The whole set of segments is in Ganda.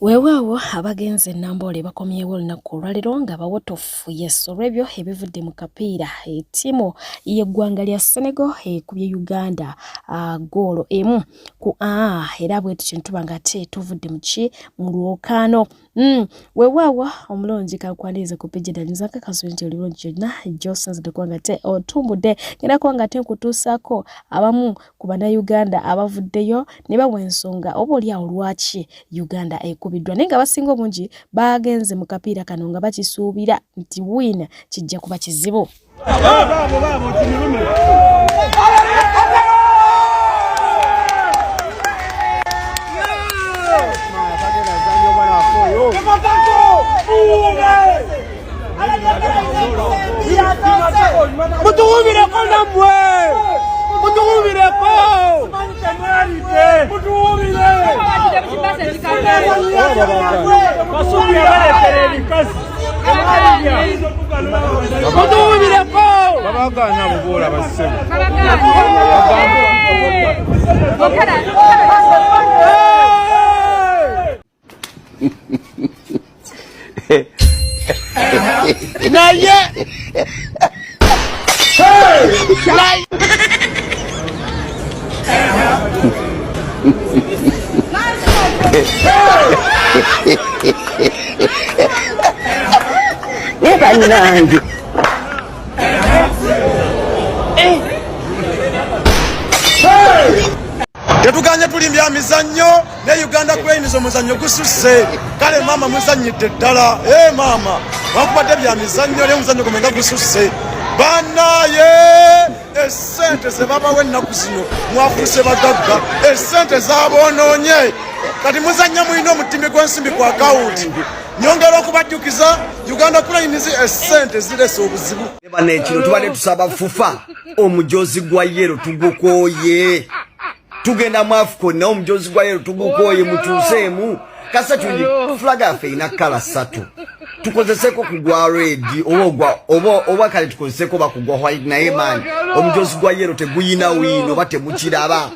Weewaawo abagenze Nambole bakomyewo olunaku olwaleero nga bawotofu olw'ebyo ebivudde mu kapiira ettiimu y'eggwanga lya Senegal ekubye Uganda goolo emu ku era bwetyo kye tuba nga ate tuvudde mu lwokaano. Weewaawo omulungi kakwaniriza ku pejjadaniza kakasuubira nti olulungi kyonna gy'osinze okuba nga ate otumbudde ngenda kuba nga ate nkutuusaako abamu ku bannayuganda abavuddeyo ne bawa ensonga oboolyawo lwaki Uganda ekubiddwa naye nga basinga obungi bagenze mu kapiira kano nga bakisuubira nti win kijja kuba kizibu. Tetuganye tulimbya mizannyo ne Uganda Cranes omuzannyo gususse kale mama muzannyidde ddala mama wakubadde bya mizannyo ne omuzannyo gumenga gususse banaye esente ze babawe ennaku zino mwafuuse bagagga esente zaboonoonye kati muzannya mulina omutimi gw'ensimbi ku akawunti nyongera okubajjukiza Uganda Cranes esente zirese obuzibu bane ekiro tubadde tusaba fufa omujozi gwa yero tugukooye tugenda mu AFCON na omujozi gwa yero tugukooye mutuuseemu kasa tunji flag yaffe ina kala 3 tukozeseko kugwa red oba kale tukozeseko bakugwa white naye man omujozi gwa yero teguyina wino bate mukiraba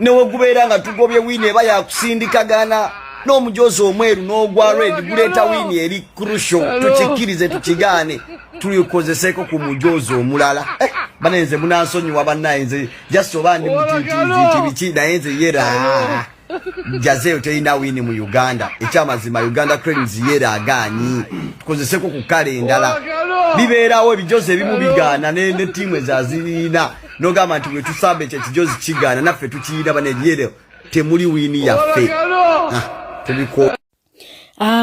newe gubeera nga tugobye wino eba yakusindikagana n'omujozi omweru n'ogwa red guleeta wini eri crucial tukikirize tukigane tulikozeseko ku mujozi omulala banenze munansonyiwa bannayenze just obandi mutitizi biki nayenze yera jazeo teina wini mu Uganda ekyamazima Uganda Cranes yera aganyi tukozeseko ku kale endala bibeerawo ebijozi ebimu bigana ne timu ezazirina nogamba nti bwe tusambe ekyo kijozi kigana naffe tukiyina banejyere temuli wini yaffe tuliko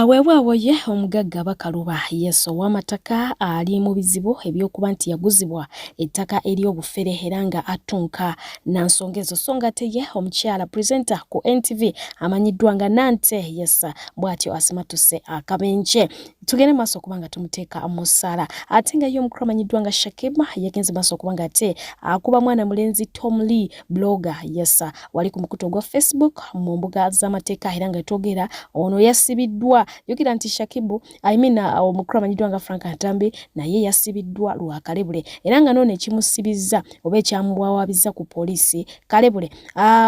weewaawo ye omugagga Bakaluba Yeso w'amataka ali mu bizibu ebyokuba nti yaguzibwa ettaka ery'obufere era nga atunka nansonga ezo so nga ate ye omukyala presenter ku NTV amanyiddwa nga Nante Yesa bw'atyo asimatuse akabenje tugende maaso okuba nga tumuteeka mu ssaala ate nga ye omukulu amanyiddwa nga Shakiba yagenze maaso okuba nga ate akuba mwana mulenzi Tom Lee blogger Yesa wali ku mukutu gwa Facebook mu mbuga z'amateeka era nga twogera ono yasibiddwa yokira nti Shakibu omukulu amanyiddwa nga Frank Atambi naye yasibiddwa lwa Kalebule era nga none ekimusibiza oba ekyamubwawabiza ku poliisi Kalebule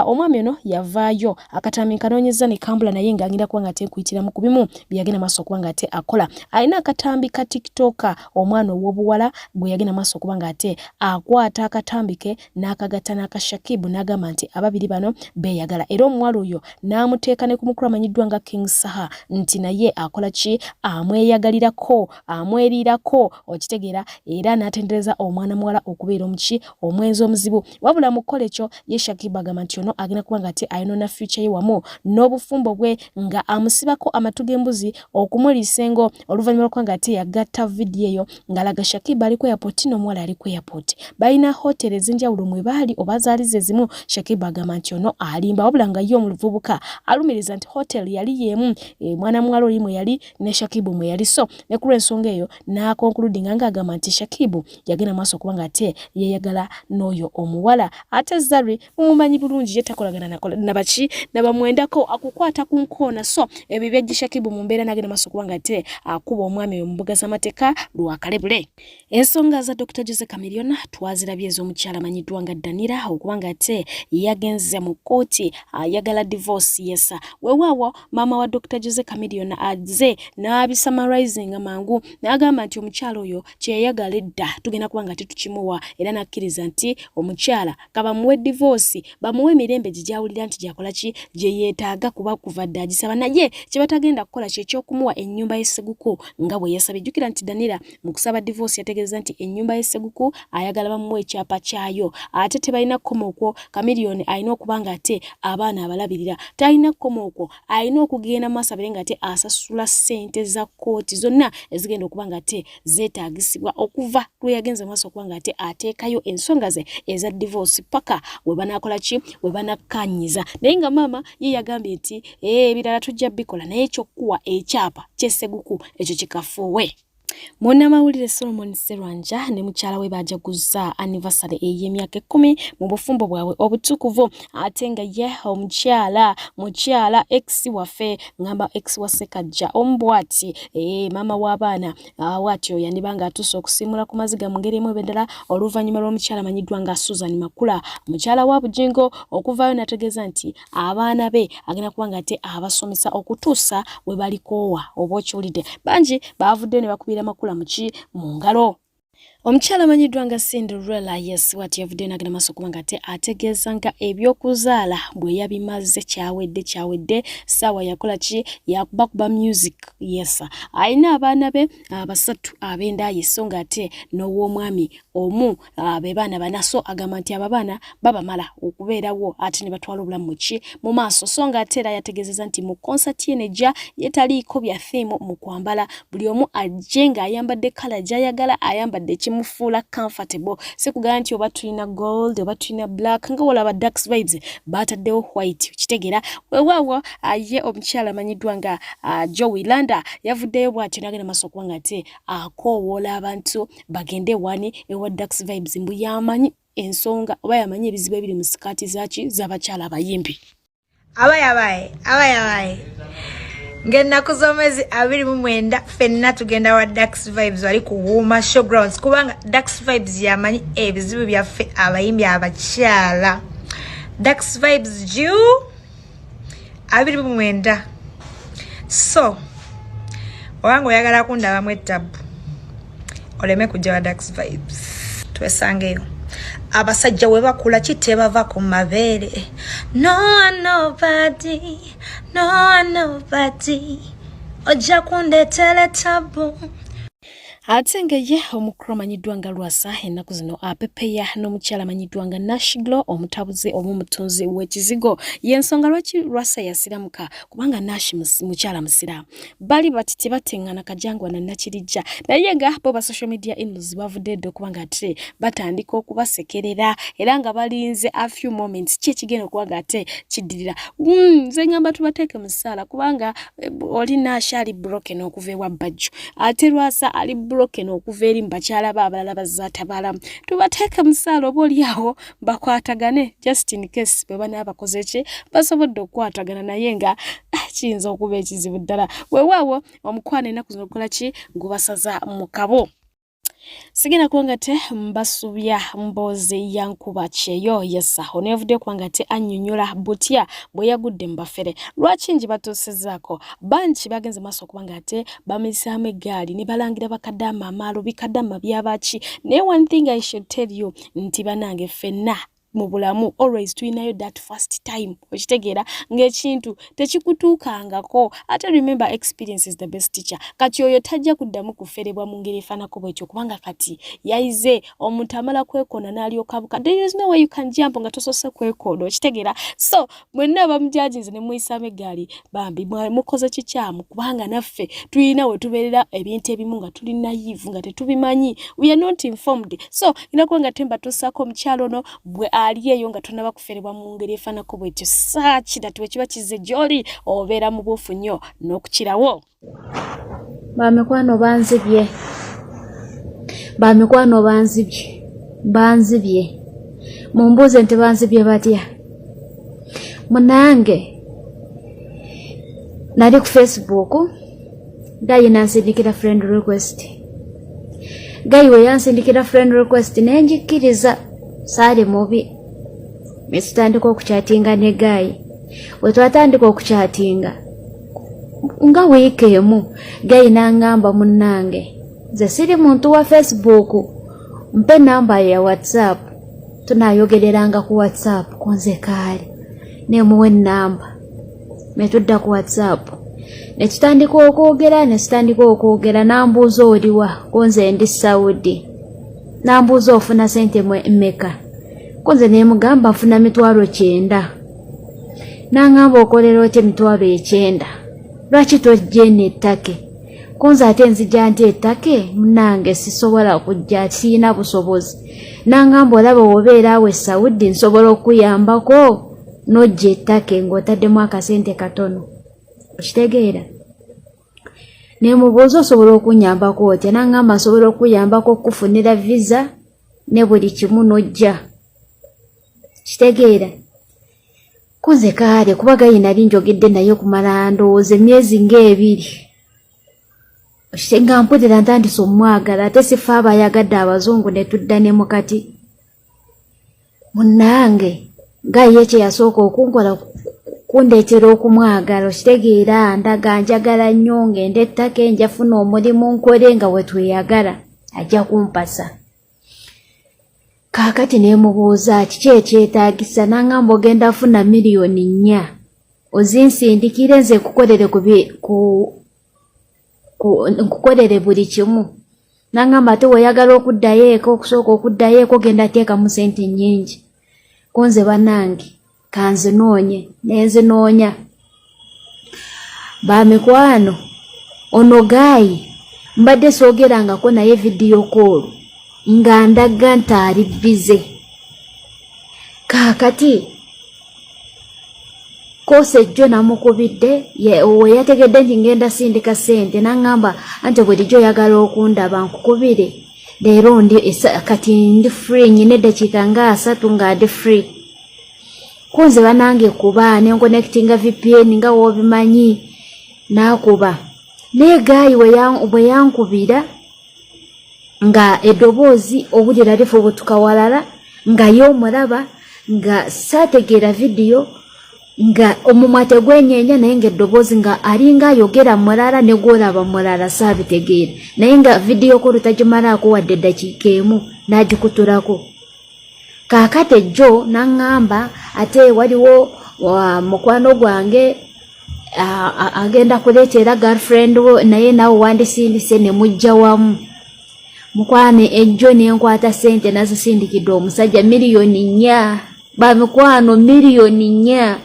omwami ono yavaayo akatambi kanoonyeza ne kambula naye nga agenda kuba nga ate nkuyitiramu ku bimu byagenda maaso okuba nga ate akola alina akatambi ka TikToker omwana ow'obuwala gwe yagenda maaso okuba nga ate akwata akatambi ke n'akagatta n'aka Shakibu n'agamba nti ababiri bano beeyagala era omuwala oyo n'amuteeka ne ku mukulu amanyiddwa nga King Saha nti naye akola ki amweyagalirako amwerirako okitegeera era n'atendereza omwana muwala okubeera omuki omwenzi omuzibu wabula mukola ekyo ye Shakiba agamba nti ono agenda kuba nga ate ayinona future ye wamu n'obufumbo bwe nga amusibako amatu g'embuzi okumuliisa engo oluvannyuma lw'okuba nga ate yagatta vidiyo eyo ng'alaga Shakiba ali ku airport n'omuwala ali ku airport balina hoteli ez'enjawulo mwe baali oba zaalize ezimu Shakiba agamba nti ono alimba wabula nga ye omuvubuka alumiriza nti hoteli yali yemu mwana muwala oli mwe yali ne Shakibu mwe yali so ne ku lw'ensonga eyo n'akonkuludinga ng'agamba nti Shakibu yagenda maaso okuba nga ate yeeyagala n'oyo omuwala ate Zari mumumanyi bulungi ye takolagana nabaki nabamwendako akukwata ku nkoona so ebyo byajja Shakibu mu mbeera n'agenda maaso okuba nga ate akuba omwami mu mbuga z'amateeka lwakalebule. Ensonga za Dr. Jose Chameleone twazirabye ez'omukyala amanyiddwa nga Danira okubanga ate yagenze mu kkooti ayagala divorce yesa. Weewaawo maama wa Dr. Jose Chameleone azze n'abisummarizinga mangu n'agamba nti omukyala oyo kyeyagala edda tugenda kuba nga tetukimuwa era n'akkiriza nti omukyala kabamuwe divorce bamuwe emirembe gy'awulira nti gyakola ki gye yeetaaga kuba kuva dda agisaba naye kye batagenda kukola kye ky'okumuwa ennyumba y'esseguko nga bwe yasaba. Jjukira nti Danira mu kusaba divorce yategeeza nti ennyumba y'esseguko ayagala bamuwe ekyapa kyayo ate tebalina kkoma okwo Chameleone alina okuba nga ate abaana abalabirira talina kkoma okwo alina okugenda maaso abere nga ate asasula ssente za kkooti zonna ezigenda okuba nga ate zeetaagisibwa okuva lwe yagenze maaso okuba nga ate ateekayo ensonga ze eza divorce paka we banaakola ki we banakkanyiza. Naye nga maama ye yagambye nti ebirala tujja bikola naye kyokkuwa ekyapa ky'esseguku ekyo kikafuuwe. Munnamawulire Solomon Serwanja ne mukyala we bajaguza anniversary ey'emyaka 10 mu bufumbo bwabwe obutukuvu ate nga ye mukyala ex waffe ngamba ex wa Sekajja ombwati mama w'abaana watyo yanibanga atuuse okusimula ku maziga mu ngeri emu ebendera oluvannyuma lw'omukyala amanyiddwa nga Susan Makula mukyala wa Bujingo okuvaayo nategeeza nti abaana be agenda kuba nga ate abasomesa okutuusa we balikoowa oba okiwulidde bangi baavudde ne bakubira Makula mu ngalo. Omukyala amanyiddwa nga Cinderella yes wati yavudde n'agenda maaso okuba nga ate ategeeza nga ebyokuzaala bwe yabimaze kyawedde saawa yakola ki yakubakuba music yes alina abaana be basatu ab'endaaye so nga ate n'ow'omwami omu be baana banaso agamba nti ababaana babamala okubeerawo ate ne batwala obulamu mu maaso so nga ate era yategeezeza nti mu concert ye nejja yetaliiko bya theme mu kwambala buli omu ajje nga ayambadde kala gy'ayagala ayambadde mufuula comfortable sekugamba nti oba tulina gold oba tulina black nga olaba Dax Vibes bataddewo white kitegeera weewaawo ye omukyala amanyiddwa nga Joey Landa yavuddeyo bw'atyo n'agenda maaso okuba nga ate akoowoola abantu bagende wani ewa Dax Vibes mbu yamanyi ensonga oba yamanyi ebizibu ebiri mu sikaati z'abakyala abayimbi. Abaye ng'ennaku z'omwezi 29 ffenna tugenda wa Dax Vibes wali ku Wooma Showgrounds kubanga Dax Vibes yamanyi ebizibu byaffe abayimbi abakyala. Dax Vibes June 29 so owange oyagala kundabamu ettabu oleme kujja wa Dax Vibes twesangeyo. Abasajja we bakula kitebava ku mabeere nobody ojja kundeetera tabu. Ate nga ye omukulu amanyiddwa nga Lwasa ennaku zino apepeya n'omukyala amanyiddwa nga Nashglo omutabuzi omutunzi w'ekizigo y'ensonga lwaki Lwasa yasiramuka kubanga Nash mukyala musiraamu bali bati tebateŋŋana kajangwa na Nakirijja naye nga bo ba social media in-laws bavudde dda okuba nga ate batandika okubasekerera era nga balinze a few moments ki ekigenda okuba nga ate kiddirira nze ngamba tubateeke mu ssaala kubanga oli Nash ali broken okuva ewa Bajju ate Lwasa ali broken okuva eri mbakyala baabalala bazaatabalamu tubateeke musaala oba oliawo bakwatagane just in case bwe bana bakoze ki basobodde okukwatagana naye nga kiyinza okuba ekizibu ddala weewaawo omukwana ennaku zino okukola ki gubasaza mu kabo. Sigina kuwanga te mbasubya mbozi yankuba cheyo yesa onevudde kuwanga te annyonnyola butya bwe yagudde mbafere lwaki nji batuusizaako banki bagenze maaso kubanga ate bamisaamu eggaali ne balangira bakadama amaalo bikadama byabaki naye one thing I should tell you nti banange ffenna mu bulamu always tuinayo that first time okitegeera ng'ekintu tekikutuukangako ate remember experience is the best teacher kati oyo tajja kuddamu kuferebwa mu ngeri efaanako bwekyo kubanga kati yayize omuntu amala kwekona n'alyoka abuka there is no way you can jump nga tosose kwekoona okitegeera so mwenna bamujajinze ne muyisaamu eggaali bambi mukoze kikyamu kubanga naffe tulina we tubeerera ebintu ebimu nga tuli naive nga tetubimanyi we are not informed so inakuba nga temba tosaako omukyalo ono bwe aliyeyo nga tonna bakuferebwa mu ngeri efaanako bwetyo saakira tuwe kiba kizze gy'oli obeera mu buufu nnyo n'okukirawo. Bamikwano banzibye mumbuuze nti banzibye batya. Munange nali ku Facebook gayi nansindikira friend request. Gayi we yansindikira friend request nenjikiriza sali mubi. Mesitandika okuchatinga ne gayi. We twatandika okuchatinga. Nga weekemu gayi nangamba munnange. Ze siri muntu wa Facebook. Mpe namba ya WhatsApp. Tunayogereranga ku WhatsApp konze kale. Ne muwe namba. Metudda ku WhatsApp. Nekitandika okwogera nambuuza oliwa konze ndi Saudi. Nambuuza ofuna sente mmeka. Konze ne mugamba nfuna 900. Nangamba okolera oti 900. Lwaki tojje n'ettake? Konze ate nzija nti ettake munange sisobola kujja sina busobozi. Nangamba olaba obeera awe Saudi nsobola okuyambako nojje ettake ng'otaddemu akasente katono. Okitegeera? Ne mubuuza osobola okunyambako otya? Nangamba nsobola okuyambako okufunira visa ne buli kimu nojja. Kitegeera? Konze kale kuba gayi nali njogedde naye kumala ndowooza emyezi ng'ebiri. Nga mpulira ntandise omwagala ate sifa abayagadde abazungu ne tudda ne mukati. Munnange gayi ekyo yasooka okunkola kundeetera okumwagala. Okitegeera ndaga njagala nnyo ngende ettake njafuna omulimu nkole nga we tweyagala ajja kumpasa. Kaakati ne mubuuza kiki ekyetaagisa? Nangamba ogenda afuna miliyoni 4. Ozinsindikire nze nkukolere buli kimu. Nangamba ate weyagala okuddayo eka okusooka okuddayo eka ogenda teeka mu sente nnyingi. Konze banange kanzinoonye nenzinoonya. Bamikwano ono gayi mbadde soogerangako naye vidiyo call nga ndaga ntaali bize. Kaakati kose jjo namukubidde we yategedde nti ngenda sindika sente. Nangamba anti bulijjo oyagala okundaba nkukubire leero kati ndi free nyine eddakiika nga 3 nga ndi free. Konze banange kuba ne connectinga VPN nga wobimanyi nakuba. Naye gayi bwe yankubira nga eddoboozi obulira lifu obutukawalala nga y'omulaba nga saategeera vidiyo nga omumwa tegwenyeenya naye nga eddoboozi nga alinga ayogera mulala ne gwolaba mulala saabitegeera. Naye nga vidiyo ko lutagimalaako wadde eddakiika emu n'agikutulako. Kaakati jjo nangamba ate waliwo mukwano gwange agenda kuleetera girlfriend naye naawe wandisindise ne mujja wamu. Mukwane ejjo nenkwata sente nazisindikidde omusajja miliyoni 4. Bamikwano miliyoni 4.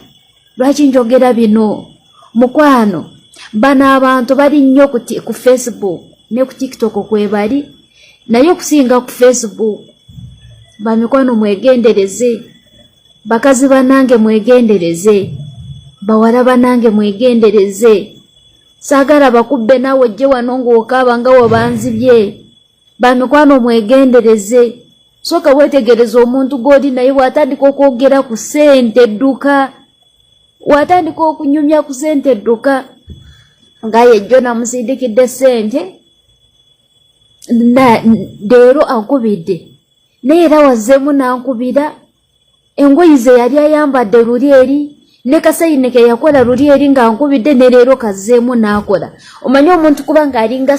Lwaki njogera bino? Mukwano bano abantu bali nnyo ku Facebook ne ku TikTok kwebali naye okusinga ku Facebook. Bamikwano mwegendereze. Bakazi banange mwegendereze. Bawala banange mwegendereze. Saagala bakubbe nawe ojje wano ng'okaaba nga wabanzibye. Bamikwano mwegendereze. Soka wetegereza omuntu g'oli naye watandika okwogera ku sente edduka. Watandika okunyumya ku sente edduka. Nga yejjo namusindikidde sente. Leero ankubidde. Naye era wazzeemu n'ankubira. Engoyi ze yali ayambadde luli eri. Ne kasayine ke yakola luli eri ng'ankubidde ne leero kazzeemu n'akola. Omanyi omuntu kuba ng'alinga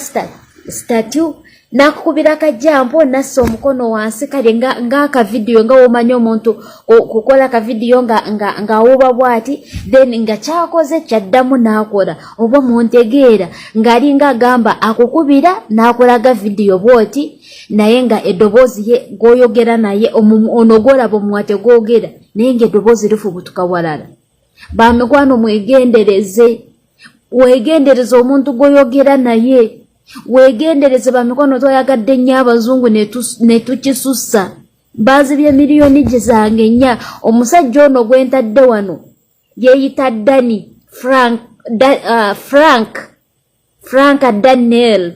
statue. Nakukubira kajampo nassa omukono wansi kale nga aka video nga womanyi omuntu kukola ka video nga awuba bwati then nga kyakoze kyaddamu n'akola oba muntegeera ng'alinga agamba akukubira n'akolaga video bwoti naye nga eddoboozi ye goyogera naye onogolaba omuwa tegwogera naye nga eddoboozi lifubutuka walala. Bamikwano mwegendereze. Wegendereze omuntu goyogera naye. Wegendereze bamikono twayagadde nnyo abazungu ne tukisussa. Baazibye miliyoni gye zange 4. Omusajja ono gwentadde wano yeeyita Dani Frank Daniel.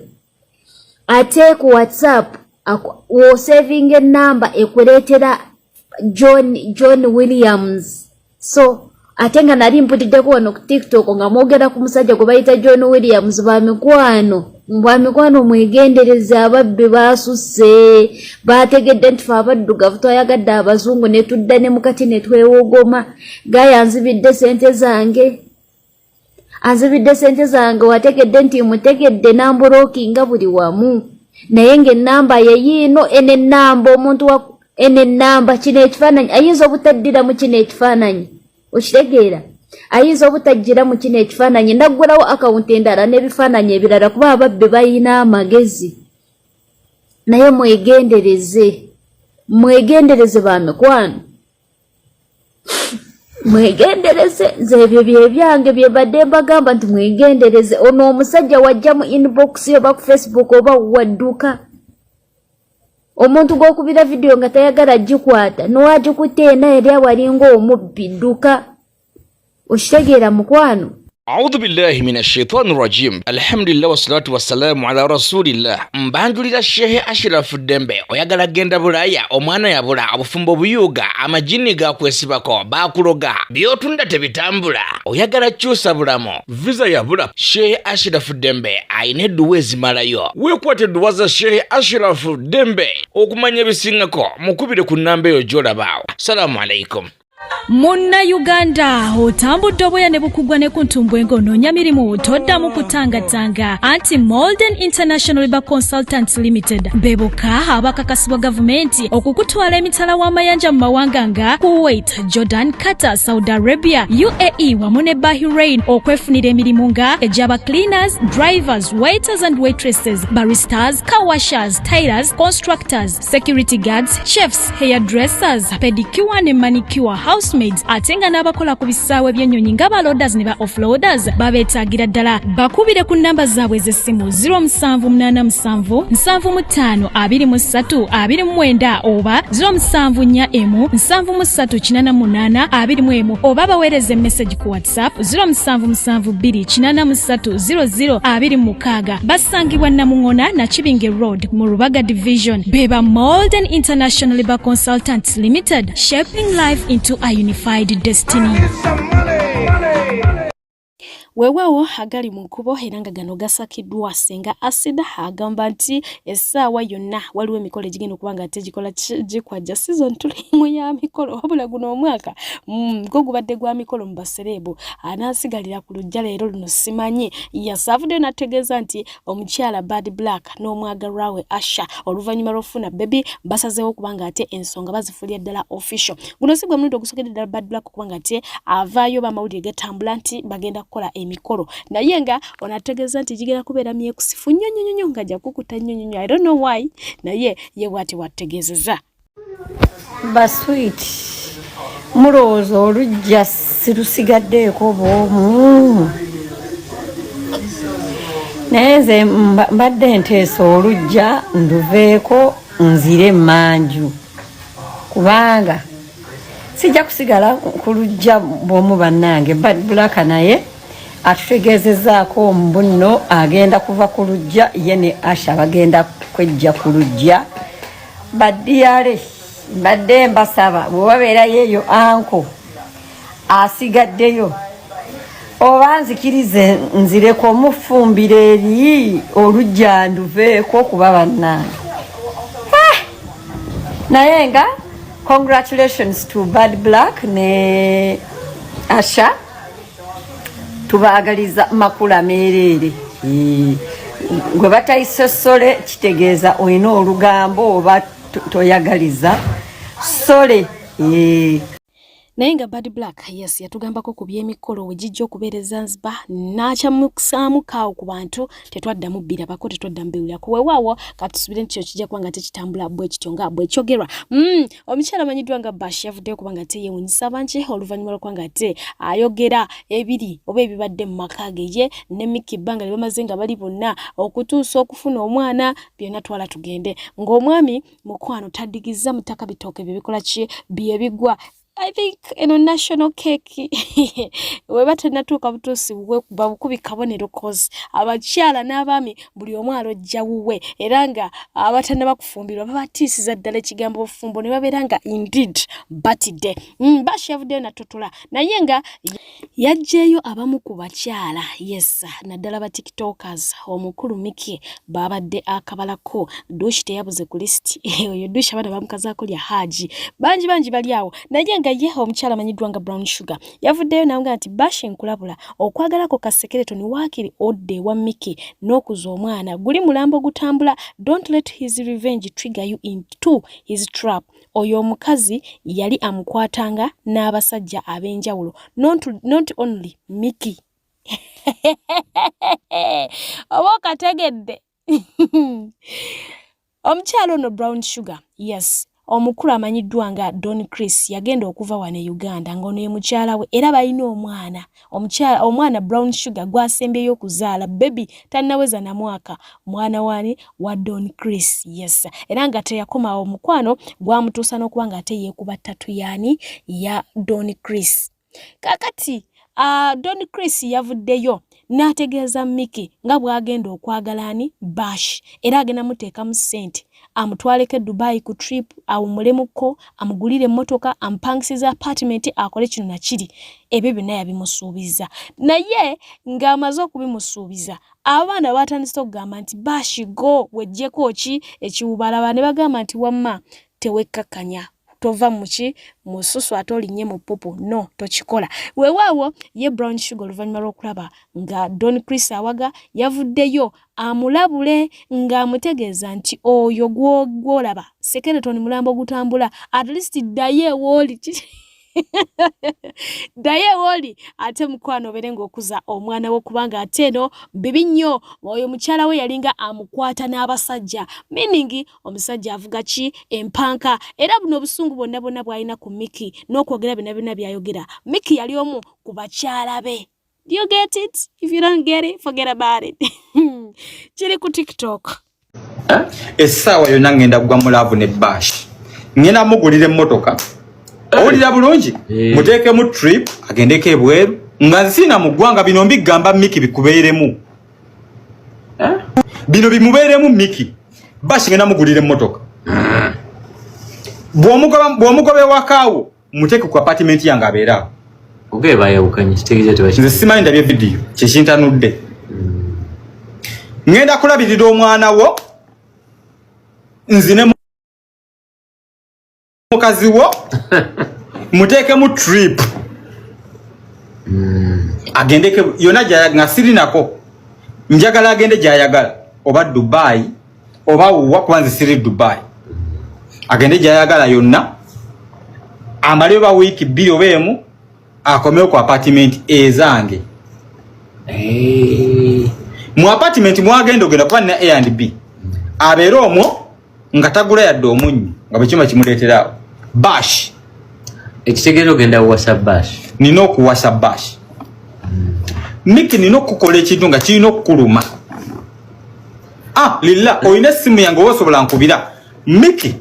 Ate ku WhatsApp saving enamba ekuleetera John Williams. So ate nga nali mputiddeko wano ku TikTok nga mwogera ku musajja gwe bayita John Williams bwamikwano mwegendereze ababbi baasusse bategedde nti fe abaddugavu twayagadde abazungu ne tudda ne mukati ne twewogoma gaya anzibidde sente zange wategedde nti mutegedde namburookinga buli wamu naye ng'ennamba ye yiino enennamba omuntu enennamba kino ekifaananyi ayinza obutaddira mu kino ekifaananyi okitegeera ayinza obutajjira mu kino ekifaananyi ndaggulawo akawunti endala n'ebifaananyi ebirala kuba ababbi bayina amagezi naye mwegendereze bamikwano mwegendereze nze ebyo byebyange byebadde mbagamba nti mwegendereze ono omusajja wajja mu inbox oba ku Facebook oba wadduka omuntu gw'okubira vidiyo nga tayagala gikwata n'owagikuteena eri awalinga omubbi dduka okitegeera mukwano. أعوذ بالله من الشيطان الرجيم الحمد لله والصلاة والسلام على رسول الله mbandulira Shehe Ashrafu Dembe oyagala genda bulaya omwana yabula obufumbo buyuga amajini gakwesibako bakuloga byotunda tebitambula oyagala kyusa bulamo visa yabula Shehe Ashrafu Dembe ayine duwezi malayo wekwate duwaza Shehe Ashrafu Dembe okumanya ebisingako mukubire ku namba eyo gy'olabaawo. Assalamu alaikum. Munna Uganda otambudde obweya ne bukugwa ne kuntumbwe ng'onoonya mirimu toddamu kutangatanga anti Molden International Labour Consultants Limited beboka abakakasibwa gavumenti okukutwala emitala w'amayanja mu mawanga nga Kuwait, Jordan, Qatar, Saudi Arabia, UAE wamu ne Bahrain okwefunira emirimu nga ejaba cleaners, drivers, waiters and waitresses, baristas, car washers, tailors, constructors, security guards, chefs, hairdressers, pedicure ne manicure, housemaids atenga n'abakola ku bisaawe by'ennyonyi nga baloaders ne ba offloaders babeetaagira ddala bakubire ku nnamba zaabwe z'essimu 0787752329 oba 0741738821 oba baweereze message ku WhatsApp 0772883026 basangibwa Namuŋona na Kibinge Road mu Rubaga Division beba Molden International Labour Consultants Limited, shaping life into a unified destiny. Wewewo agali mu nkubo era nga gano gasakiddwa Senga Acid agamba nti essaawa yonna waliwo emikolo egigenda okuba nga tegikola gikwajja season tulimu ya mikolo wabula guno omwaka gwo gubadde gwa mikolo mu baserebu anaasigalira ku lujja leero luno simanyi yasavudde nategeeza nti omukyala Bad Black n'omwagalwa we Asha oluvannyuma lw'okufuna baby basazeewo kubanga ate ensonga bazifulya ddala official. Guno si gwe mulundi ogusokedde ddala Bad Black kubanga ate avaayo bamawulire gatambula nti bagenda kukola emikolo naye nga onategeeza nti gigenda kubeera myekusifu nnyo nga jakukuta nnyo. I don't know why naye ye bw'ati wategeezeza basweet mulowooza olujja sirusigaddeeko bw'omu naye nze mbadde nteesa olujja nduveeko nzire manju kubanga sijja kusigala ku lujja bw'omu bannange. Bad Black naye atutegeezezaako omubunno agenda kuva ku lujja ye ne Asha bagenda kwejja ku lujja baddiyale mbadde mbasaba bwe babeerayo eyo anko asigaddeyo oba nzikirize nzireko omufumbira eri olujja nduveeko kuba bannange naye nga congratulations to Bad Black ne Asha tubaagaliza makula meerere gwe batayise sole kitegeeza olina olugambo oba toyagaliza sole naye nga Bad Black yes yatugambako ku by'emikolo we gijja okubeera Zanzibar n'akyamusaamukawo ku bantu tetwaddamu birabako tetwaddamu biwulirako weewaawo katusubire nti kijja kuba nga tekitambula bwe kityo nga bwe kyogerwa. Omukyala amanyiddwa nga Bash yavuddeyo kuba nga yeewuunyisa bangi oluvannyuma lw'okuba nga ayogera ebiri oba ebibadde mu maka ge ye ne Mickey Banga bamaze nga bali bonna okutuusa okufuna omwana byonna twala tugende ng'omwami mukwano taddigiza mutaka bitooke bye bikola ki bye bigwa I think national cake we batanatuuka butuusi babukubi kabonero cause abakyala n'abaami buli omu alojja wuwe era nga abatana bakufumbirwa babatiisiza ddala ekigambo bufumbo ne babeera nga indeed birthday Bash yavuddeyo natotola naye nga yajjeeyo abamu ku bakyala yes naddala ba tiktokers omukulu Mickey babadde akabalako Dushi teyabuze ku list oyo Dushi abana bamukazaako lya Haji bangi bali awo naye nga ye omukyala amanyiddwa nga Brown Sugar yavuddeyo nawe nti Bash nkulabula okwagalako kasekereto ni waakiri odde wa Mickey n'okuza omwana guli mulambo gutambula don't let his revenge trigger you into his trap oyo omukazi yali amukwatanga n'abasajja ab'enjawulo not only Mickey oba kategedde omukyala ono Brown Sugar yes omukulu amanyiddwa nga Don Chris yagenda okuva wane Uganda ngono ye mukyala we era balina omwana Brown Sugar gwasembyeyo okuzaala baby tannaweza na mwaka mwana wani wa Don Chris yes era nga teyakoma omukwano gwamutuusa n'okuba nga ate yeekuba ttatu yani ya Don Chris kakati Don Chris yavuddeyo n'ategeeza Mickey nga bw'agenda okwagalani Bash era agenda muteekamu ssente amutwaleke Dubai ku trip awumulemuko amugulire emmotoka ampangisiza apartment akole kino na kiri ebyo byonna yabimusuubiza naye ng'amaze okubimusuubiza abaana batandise okugamba nti Bash go wejjeko ki ekiwubalaba ne bagamba nti wamma tewekkakanya tova muki mususu atolinye mu popo no tochikola wewawo ye Brown Sugar oluvannyuma lw'okulaba nga Don Chris awaga yavuddeyo amulabule nga amutegeeza nti oyo gwolaba Secretary mulambo gutambula at least daye woli daye woli ate mukwano berenga okuza omwana wo kubanga ate no bibi nnyo oyo mukyala we yalinga amukwata n'abasajja meaning omusajja avuga ki empanka era buno obusungu bonna bwalina ku Mickey n'okwogera bina byayogera Mickey yali omu ku bakyala be. Do you get it? If you don't get it, forget about it. Kiri ku TikTok. Essaawa yonna ngenda kugwa mu laavu ne Bash. Ngenda mugulira emmotoka. Owulira bulungi muteekemu trip agendeko ebweru nga nsina mu ggwanga bino mbigamba Mickey bikubeeremu bino bimubeeremu Mickey Bash ngenda mugulira emmotoka bw'omugobe wakaawo muteeke ku apartment yange abeerawo ogeba yawukanye kitegeeza tebashi nze simanyi ndabye video kyekintanudde ngenda kulabirira omwana wo nzine mukazi wo muteeke mu trip agendeke yona nga sirinako njagala agende gyayagala oba Dubai oba wakubanze siri Dubai agende gyayagala yonna amale ba wiki bbiri oba emu akomeo ku apartment ezange mu apartment mwagenda ogenda kuba na A&B abeera omwo nga tagula yadde omunnyo nga bwekyuma kimuleeterawo Bash ekitegeeza ogenda kuwasa Bash nina okuwasa Bash Mickey nina okukola ekintu nga kirina okukuluma lilla olina essimu yange owosobola nkubira Mickey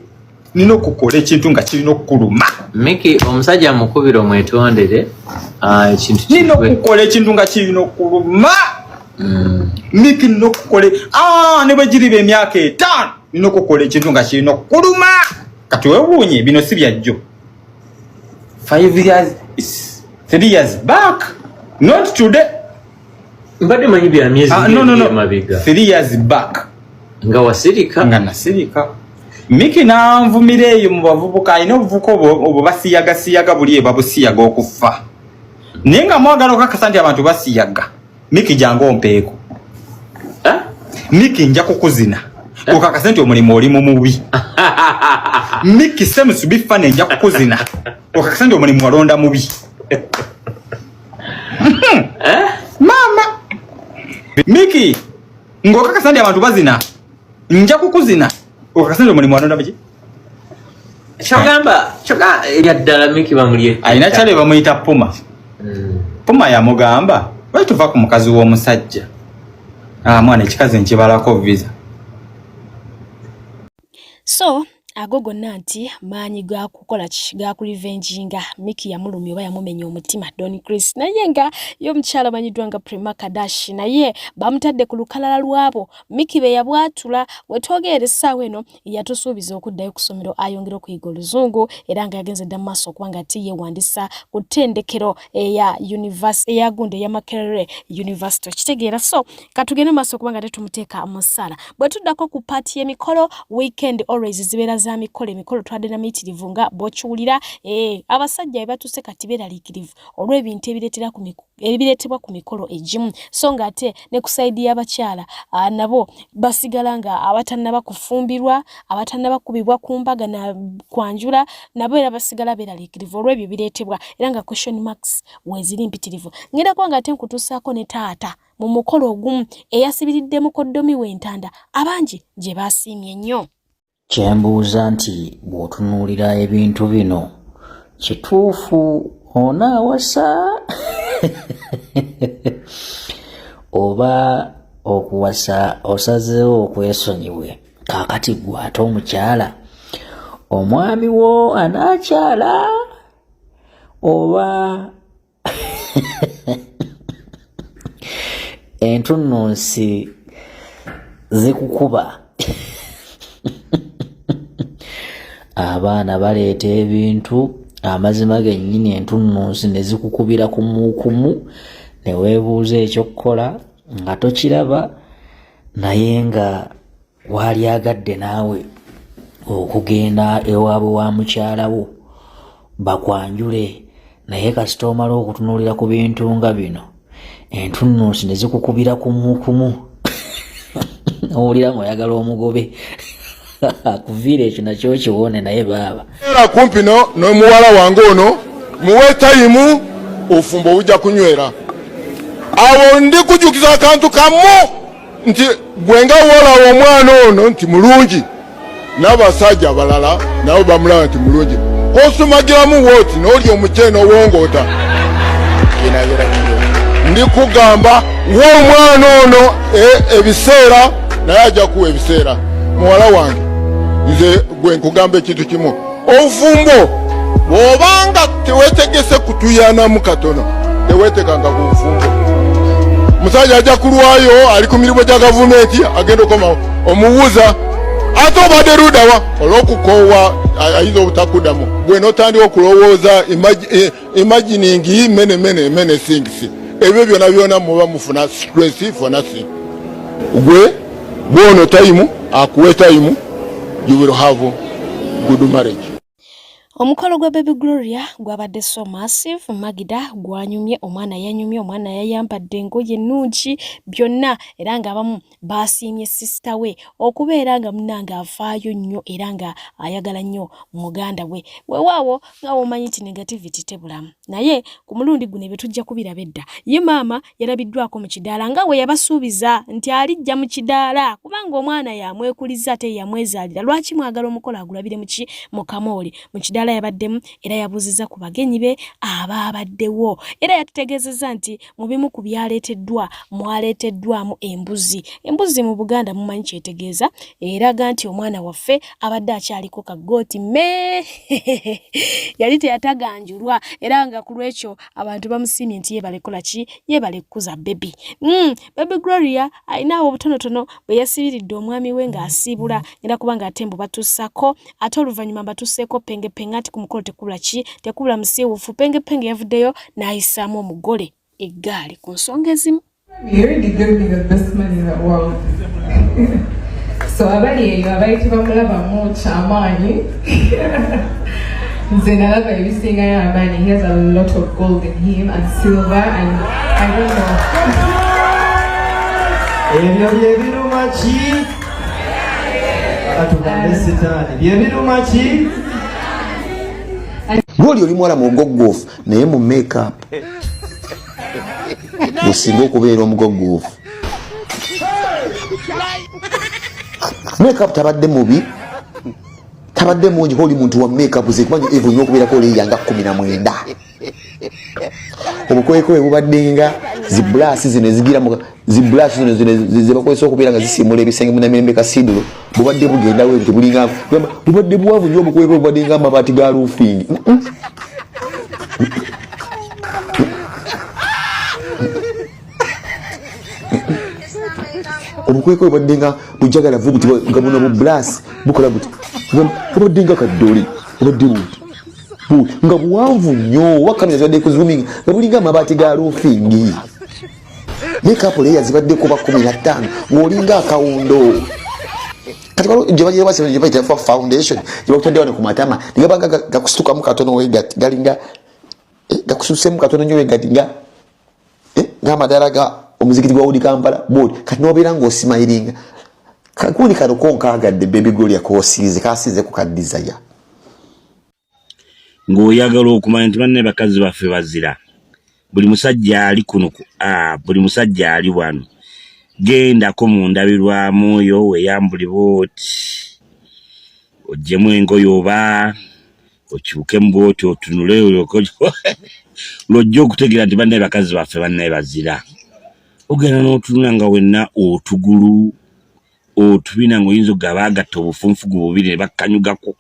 nina okukola ekintu nga kirina okukuluma Mickey omusajja mukubira omwetondere ekintu nina okukola ekintu nga kirina okuluma Mickey nina okukola ne bwe giriba emyaka 5 nina okukola ekintu nga kirina okuluma kati weewuunye bino si byajjo 5 years 3 years back not today mbadde manyi bya miezi mabiga 3 years back nga wasirika nga nasirika Mickey nanvumira eyo mu bavubuka alina obuvubuka obwo basiyagasiyaga buli babusiyaga okufa naye nga mwagala okakasa nti abantu basiyaga Mickey jangu ompeeko Mickey nja kukuzina okakasa nti omulimu oli mu mubi Mickey semusubi fane nja kukuzina okakasa nti omulimu walonda mubi mama Mickey ng'okakasa nti abantu bazina nja kukuzina okakasa nti omulimu walonda mubi kyogamba yaddala Mickey bamulye alina kyale bamuyita Puma Puma yamugamba lwaki tuva ku mukazi w'omusajja mwana ekikazi nkibalako visa so ago gonna nti maanyi ga kukola ga ku revenginga Mickey yamulumya oba yamumenya omutima Don Chris naye nga yo mchala manyiddwa nga Prima Kardashian naye bamutadde ku lukalala lwabo Mickey be yabwatula wetwogere essaawa eno yatusuubiza okuddayo ku ssomero ayongera okuyiga oluzungu era nga yagenze dda mu maaso okuba nga ati yeewandisa ku ttendekero eya University eya Gunde ya Makerere University kitegeera so katugende mu maaso okuba nga tetumuteeka mu ssala bwe tuddako ku paati y'emikolo weekend always zibeera za emikolo twadde na mitirivu nga bokiwulira abasajja be batuse kati beeraliikirivu olw'ebintu ebireetebwa ku mikolo egimu so nga ate ne ku sayidi y'abakyala nabo basigala nga abatannaba kufumbirwa abatannaba kubibwa ku mbaga na kwanjula nabo era basigala beeraliikirivu olw'ebyo bireetebwa era nga question marks weeziri mpitirivu ngenda kuba nga ate nkutuusaako ne taata mu mukolo ogumu eyasibiridde koddomi w'entanda abangi gye baasiimye nnyo. Kyembuuza nti bw'otunuulira ebintu bino kituufu onaawasa oba okuwasa osazeewo okwesonyiwe kaakati gwe ate omukyala omwami wo anaakyala oba entunnunsi zikukuba abaana baleeta ebintu amazima gennyini entunnunsi ne zikukubira kumukumu ne weebuuza ekyokukola nga tokiraba naye nga waali agadde naawe okugenda ewaabwe wa mukyala wo bakwanjule naye kasita omala okutunuulira ku bintu nga bino entunnunsi ne zikukubira kumukumu owulira ng'oyagala omugobe akuviira ekyo nakyo kiwone naye baaba era kumpi n'omuwala wange ono muwe tayimu ofumbo obujja kunywera awo ndi kujukiza akantu kamu nti bwenga woolawo omwana ono nti mulungi n'abasajja abalala nabo bamulaba nti mulungi kosumagiramu wooti n'oli omukyene n'owongoota ndi kugamba w'omwana ono ebiseera naye ajja kuwa ebiseera muwala wange nze gwe nkugamba ekintu kimu obufumbo bw'obanga teweetegese kutuyanamu katono teweetekanga ku bufumbo musajja ajja kulwayo ali ku mirimu gya gavumenti agenda okoma omuwuza ate obadde ludawa olw'okukoowa ayinza obutakuddamu gwe n'otandika okulowooza imaginingi mene things ebyo byonna byonna muba mufuna stress for nothing gwe bwono tayimu akuwe tayimu you will have good marriage. Omukolo gwa Baby Gloria gwabadde so massive Magida gwanyumye omwana yanyumye omwana yayambadde engoye nnungi byonna era nga abamu basiimye sister we okubeera nga munanga afaayo nnyo era nga ayagala nnyo muganda we weewaawo nga womanyi nti negativity tebulamu naye ku mulundi guno bye tujja kubiraba edda ye maama yalabiddwako mu kidaala nga we yabasuubiza nti alijja mu kidaala kubanga omwana yamwekuliza ate yamwezaalira lwaki mwagala omukolo agulabire mu kamooli mu kidaala yabaddemu era yabuuziza ku bagenyi be abaabaddewo era yatutegeezezza nti mu bimu ku byaleeteddwa mwaleeteddwamu embuzi mu Buganda mumanyi kyetegeeza eraga nti omwana waffe abadde akyaliko kagooti yali teyataganjulwa era nga ku lwekyo abantu bamusiimye nti yebalekola ki yebalekuza baby Baby Gloria ayinaawo obutonotono bwe yasibiridde omwami we ng'asiibula era kubanga atembo batuusako ate oluvannyuma batuuseeko penge ati ku mukolo tekubula musiiwuufu penge yavuddeyo n'ayisaamu omugole eggaali ku nsonga ezimu. So abali eyo abaiti bamulabamu kyamaanyi nze nalaba ebisingayo amaanyi. He has a lot of gold in him and silver and I don't know. Ebyo byebiruma ki? Atugambe sitaani byebiruma ki? Gwoli oli mwala mugoggoofu naye mu makeup businga okubeera omugoggoofu makeup tabadde mubi tabadde mungi oli muntu wa makeup ze kubanga evo nyo okubeerako oli yanga 19 obukwekowe bubaddenga ziblasi zino ezigira mu ziblasi zino zibakozesa okubeera nga zisimula ebisenge munamirembe kasidolo bubadde bugenda we tebulinga bubadde buwavu nnyo obukweko bubadde nga amabaati ga roofing obukweko bubadde nga bujagala vubuti nga buno bublasi bukola buti bubadde nga kaddoli bubadde buti nga buwanvu nnyo wakamira zibadde kuzuminga nga bulinga amabaati ga roofing makeup layer zibadde kuba 15 ng'olinga akawundo kati balo gye bayita foundation gye bakutadde wano ku matama nigaba gakusitukamu katono wegati galinga gakususemu katono nnyo wegati ng'amadala ga omuzikiti gwa Udi Kampala board kati n'obeera ng'osimayiringa kakuli kano konkaagadde baby gloria kasiize ku kadizaya ng'oyagala okumanya nti banne bakazi baffe bazira buli musajja ali kuno buli musajja ali wano gendako mu ndabirwamu oyo weyambuli booti ojjemu engoye oba okibuke mu booti otunule lwojja okutegeera nti banne bakazi baffe banne bazira ogenda n'otunula nga wenna otugulu otubina ng'oyinza okugaba agatta obufunfugu bubiri ne bakkanyugako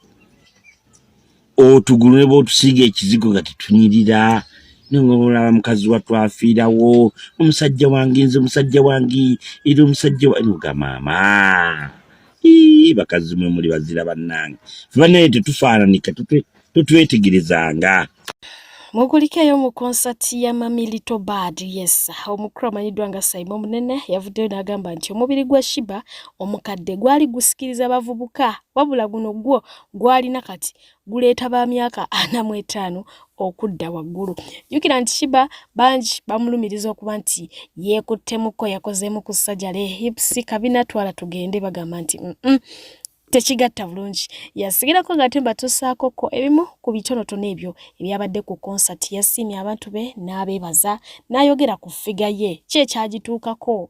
otugulu ne bootusiiga ekizigo nga tetunyirira nongolaba mukazi watwafiirawo omusajja wange nze omusajja wange era omusajja wanuga maama bakazi mwe muli bazira bannange bannaye tetufaananika tetwetegerezanga Mukulikeyo mu concert ya Mami Little Bad yes omukuru amanyiddwa nga Simon Munene yavuddeyo n'agamba nti omubiri gwa Shiba omukadde gwali gusikiriza bavubuka wabula guno gwo gwalina kati guleeta ba myaka 45 okudda waggulu jukira nti Shiba banji bamulumiriza okuba nti yeekuttemuko yakozeemu ku sajjale hips kabina twala tugende bagamba nti tekigatta bulungi yasigirako gatemba tusaakoko ebimu ku bitonotono ebyo ebyabadde ku concert yasiimye abantu be n'abeebaza n'ayogera ku ffiga ye kyekyagituukako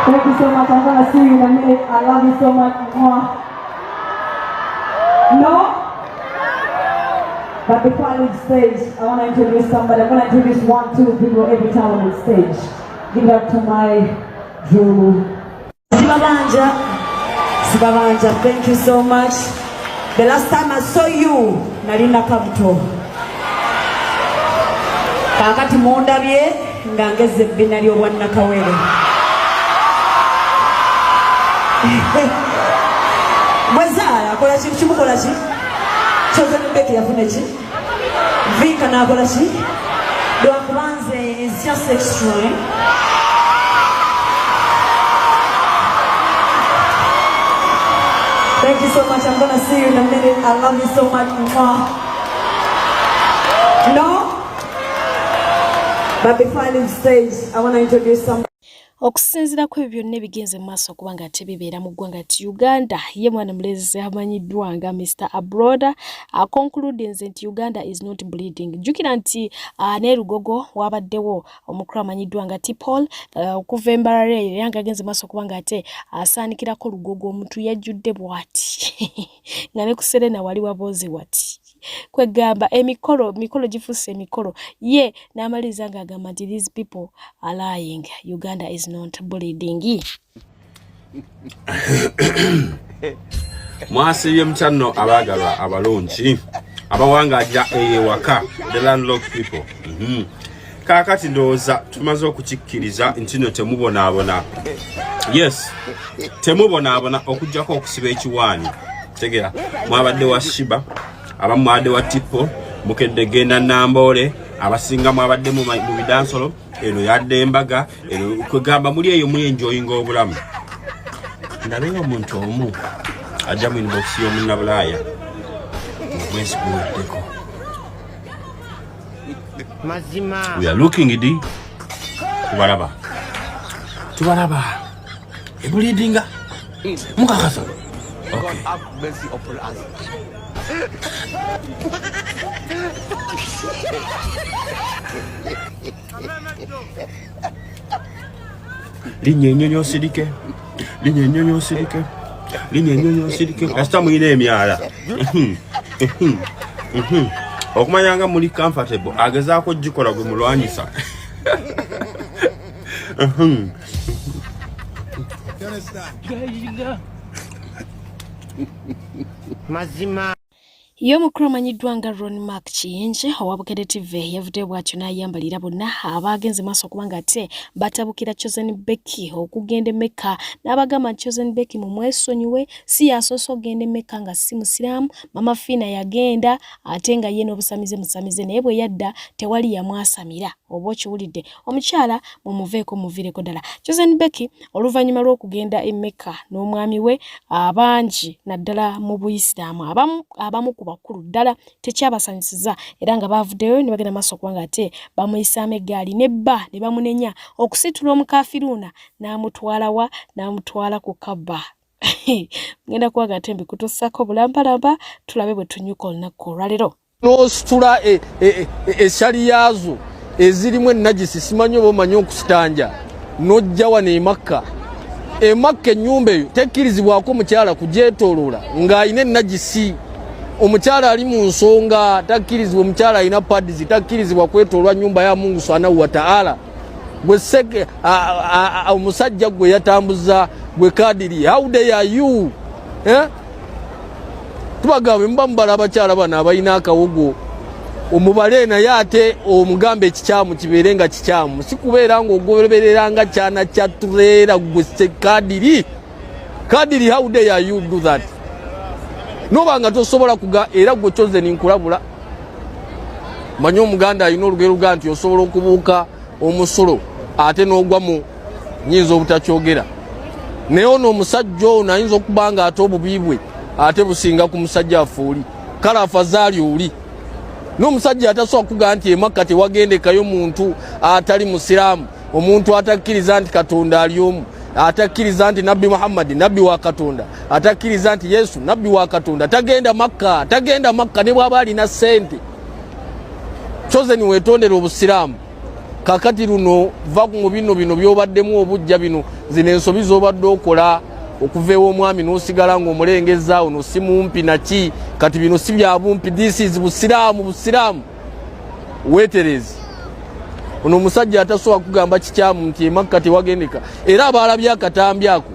Thank you so much. I'm going to see you in a minute. I love you so much. No? But before I leave stage, I want to introduce somebody. I'm going to introduce 1, 2 people every time on the stage. Give it up to my Drew. Sibabanja, thank you so much. The last time I saw you, Narina Kabuto. Kakati mondabye, ngangeze binari owanna kawere. Mwezala, akola ki kimukola ki? Chosen Becky yafune ki? Vika na akola ki? Dwakubanze is just extreme. Thank you so much. I'm gonna see you in a minute. I love you so much. No? But before I leave stage, I want to introduce somebody. Okusinzira ku ebyo byonna ebigenze mu maaso kubanga tebibeera mu ggwanga ti Uganda ye mwana mulezi amanyiddwa nga Mr. Abroad concludes nti Uganda is not bleeding. Jukira nti ne Lugogo wabaddewo omukulu amanyiddwa nga T-Paul okuva Mbarara yanga agenze maaso kubanga ate asaanikirako Lugogo omuntu yajjudde bw'ati nga ne ku Serena wali waboze wati kwegamba mikolo gifuuse emikolo ye n'amaliza nga agamba nti these people are lying. Uganda is not bleeding. Mwasibye mchano abagalwa abalungi abawangajja ewaka the landlocked people. Kakati ndowooza tumaze okukikkiriza ntino temubonaabona. Yes, temubonaabona okujjako okusiba ekiwaanyi. Tegera mwabadde wa Shiba, abamu mwabadde wa Tipo, mukedde genda Nambole, abasinga mwabadde mu bidansolo, eno yadde embaga, eno kwegamba muli eyo muli enjoyinga obulamu. Ndabenga omuntu omu ajja mu inbox y'omunnabulaaya mwezi guweddeko. We are looking idi tubalaba ebulidinga mukakasa. Okay. Linye nyonyo sirike. Kasita muyina emyala. Okumanyanga muli comfortable agezaako gikola gwe mulwanyisa. Mazima Yo mukuru amanyiddwa nga Ron Mark Kiyinje owa Bukedde TV yavudde bw'atyo n'ayambalira bonna abagenze maaso kubanga ate batabukira Chosen Becky okugenda Mecca n'abagamba Chosen Becky mu mwesonyiwe si yasoso ogende Mecca nga si musiramu. Mama Fina yagenda ate nga ye n'obusamize musamize naye bwe yadda tewali yamwasamira. Oba okiwulidde omukyala mumuveeko muviireko ddala. Chosen Becky oluvannyuma lw'okugenda e Mecca n'omwami we abangi naddala mu Buyisiraamu abamu ku bakulu ddala tekyabasanyusiza era nga bavuddeyo ne bagenda maaso kubanga ate bamuyisaamu eggaali nebba ne bamunenya okusitula omukafiruna n'amutwala ku Kaba. Ngenda kuwaga ate mbikutuusako bulambalamba tulabe bwe tunyuka olunaku olwaleero. N'ositula essali yaazo ezirimu ennajisi simanyi oba omanyi okusitanja n'ojja wano e Makka. E Makka ennyumba eyo tekkirizibwako mukyala kugyetooloola ng'ayina ennajisi. Omukyala ali mu nsonga takkirizibwa, omukyala alina pads takkirizibwa kwetoolwa nyumba ya Mungu Subhanahu wa Ta'ala. Gwe seke omusajja gwe yatambuza gwe kadiri, how dare are you? Tubagabe mbambala abakyala bano abalina akawogo omubale naye ate omugambe ekikyamu kibeere nga kikyamu, si kubeera ng'ogoberera nga kyana kyatuleera gwe kadiri. Kadiri, how dare you do that? Nobanga tosobola kuga era gwe Chosen nkulabula. Manyo Omuganda alina olugero luga nti osobola okubuuka omusolo ate n'ogwa mu nyinza obutakyogera. Naye ono omusajja ono ayinza okuba nga ate obubiibwe ate businga ku musajja afuuli. Kale afazaali oli. N'omusajja atasobola kuga nti e Makka tewagendekayo muntu atali musiraamu, omuntu atakkiriza nti Katonda ali omu, atakkiriza nti Nabbi Muhammad nabbi wa Katonda, atakkiriza nti Yesu nabbi wa Katonda, tagenda Makka ne bw'aba alina ssente. Chosen weetondera obusiraamu. Kakati luno va mu bino by'obaddemu obujja bino zino ensobi z'obadde okola okuva ew'omwami n'osigala ng'omulengeza ono si mumpi naki, kati bino si bya bumpi. This is busiraamu. Weeterezi. Ono omusajja atasobola kugamba kikyamu nti e Makka tewagendeka. Era abalabye akatambi ako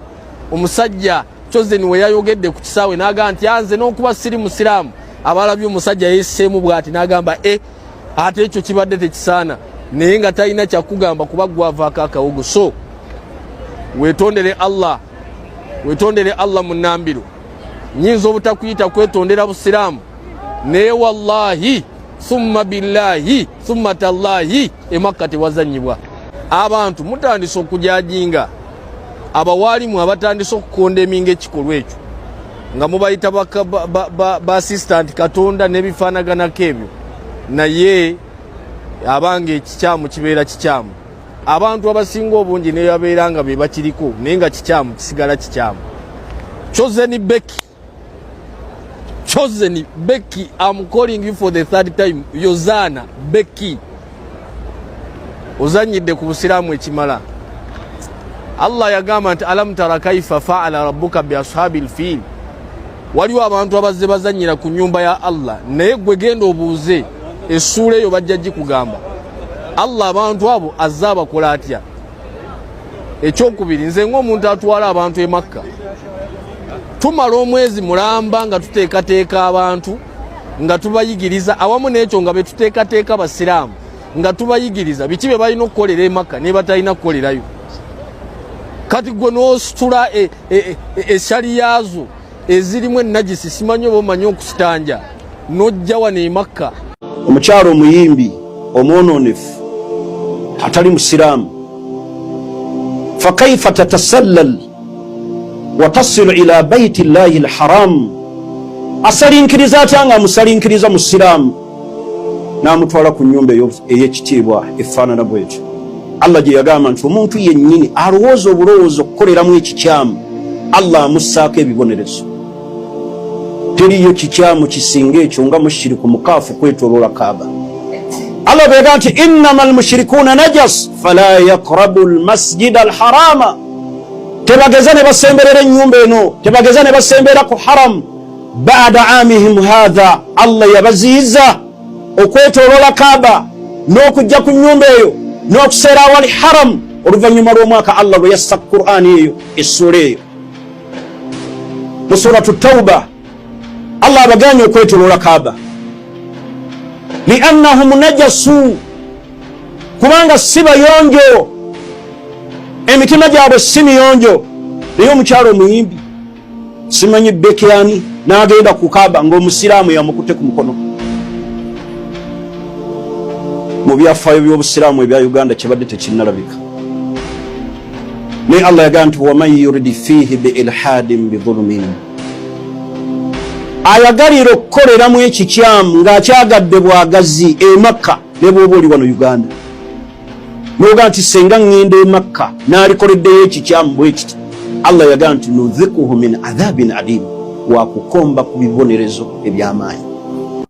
omusajja Chosen we yayogedde ku kisaawe n'agamba nti anze n'okuba siri musiraamu. Abalabye omusajja yeeseemu bw'ati n'agamba ate ekyo kibadde tekisaana naye nga talina kyakugamba kuba gwavaako akawogo. So weetondere Allah mu nnambiro. Nyinza obutakuyita kwetondera busiraamu naye wallahi thumma billahi thumma tallahi e Makka tewazanyibwa. Abantu mutandise okujajinga abawaalimu abatandise okukondeminga ekikolwa ekyo. nga mubayita ba assistant Katonda n'ebifaanaganako ebyo naye abanga ekikyamu kibeera kikyamu. Abantu abasinga obungi ne babeera nga be bakiriko naye nga kikyamu kisigala kikyamu. Chosen Becky, I'm calling you for the third time. Yozana Becky, ozanyidde ku busiraamu ekimala. Allah yagamba nti alam tara kaifa fa'ala rabbuka bi ashabil fil. Waliwo abantu abazze bazanyira ku nyumba ya Allah naye gwe genda obuuze essuula eyo bajja gikugamba Allah abantu abo azza abakola atya. Ekyokubiri, nze ng'omuntu atwala abantu e Makka tumala omwezi mulamba nga tuteekateeka abantu nga tubayigiriza awamu n'ekyo nga betuteekateeka abasiraamu nga tubayigiriza biki bye balina okukolera e Makka ne batalina kukolerayo. Kati gwe n'ositula eshaliyaazo ezirimu ennajisi simanyi oba omanyi okusitanja n'ojja wano e Makka. Omukyalo omuyimbi omwononefu atali musiraamu fakaifa tatasallal watasilu ila baiti llahi lharam, asalinkiriza atya nga amusalinkiriza musiraamu n'amutwala ku nyumba ey'ekitiibwa efaanana bwetyo. Allah gye yagamba nti omuntu yennyini alowooza obulowoozi okukoleramu ekikyamu Allah amussaako ebibonerezo. Teriyo kikyamu kisinga ekyo nga mushiriku mukaafu kwetooloola Kaaba. Allah bw'agamba nti innama almushrikuuna najas fala yaqrabu almasjida alharama, tebageza ne basemberera ennyumba eno, tebageza ne basembera ku haram baada amihim hadha. Allah yabaziyiza okwetooloola Kaaba n'okujja ku nyumba eyo n'okuseera awali haram oluvannyuma lw'omwaka Allah bwe yassa Qur'ani eyo essuula eyo. Mu suratu Tawba Allah abaganye okwetooloola Kaaba liannahum najasu, kubanga si bayonjo, emitima gyabwe si miyonjo. Naye omukyalo omuyimbi simanyi Bekyani n'agenda ku Kaaba ng'omusiraamu yamukutte ku mukono. Mu byafaayo by'obusiraamu ebya Uganda kibadde tekinnalabika. Naye Allah yagamba nti waman yuridi fiihi biilhaadin bidhulumin, ayagalira okukoleramu ekikyamu ng'akyagadde bwagazi e Makka ne bw'oba oli wano Uganda n'oga nti senga ŋŋenda e Makka n'alikoleddeyo ekikyamu bwe kiti, Allah yagamba nti nudhikuhu min adhabin alim, wakukomba ku bibonerezo eby'amaanyi.